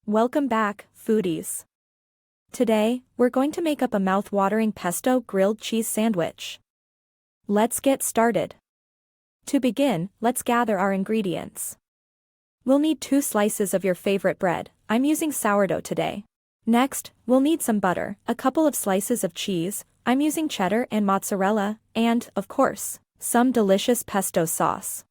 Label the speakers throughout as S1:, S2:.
S1: Welcome back, foodies. Today, we're going to make up a mouth-watering pesto grilled cheese sandwich. Let's get started. To begin, let's gather our ingredients. We'll need 2 slices of your favorite bread. I'm using sourdough today. Next, we'll need some butter, a couple of slices of cheese, I'm using cheddar and mozzarella, and, of course, some delicious pesto sauce.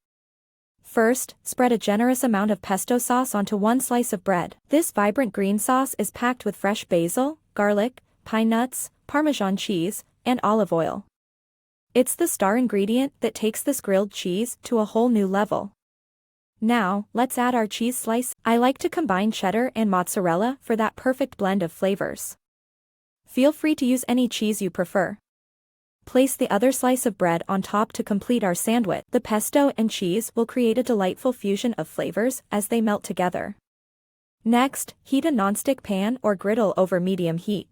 S1: First, spread a generous amount of pesto sauce onto 1 slice of bread. This vibrant green sauce is packed with fresh basil, garlic, pine nuts, Parmesan cheese, and olive oil. It's the star ingredient that takes this grilled cheese to a whole new level. Now, let's add our cheese slice. I like to combine cheddar and mozzarella for that perfect blend of flavors. Feel free to use any cheese you prefer. Place the other slice of bread on top to complete our sandwich. The pesto and cheese will create a delightful fusion of flavors as they melt together. Next, heat a nonstick pan or griddle over medium heat.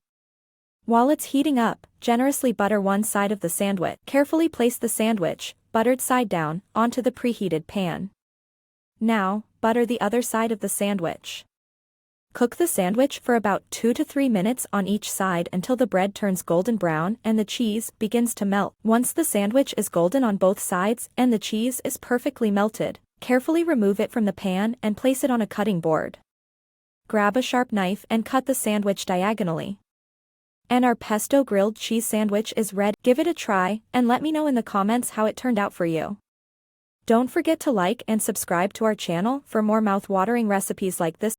S1: While it's heating up, generously butter one side of the sandwich. Carefully place the sandwich, buttered side down, onto the preheated pan. Now, butter the other side of the sandwich. Cook the sandwich for about 2 to 3 minutes on each side until the bread turns golden brown and the cheese begins to melt. Once the sandwich is golden on both sides and the cheese is perfectly melted, carefully remove it from the pan and place it on a cutting board. Grab a sharp knife and cut the sandwich diagonally. And our pesto grilled cheese sandwich is ready. Give it a try and let me know in the comments how it turned out for you. Don't forget to like and subscribe to our channel for more mouth-watering recipes like this.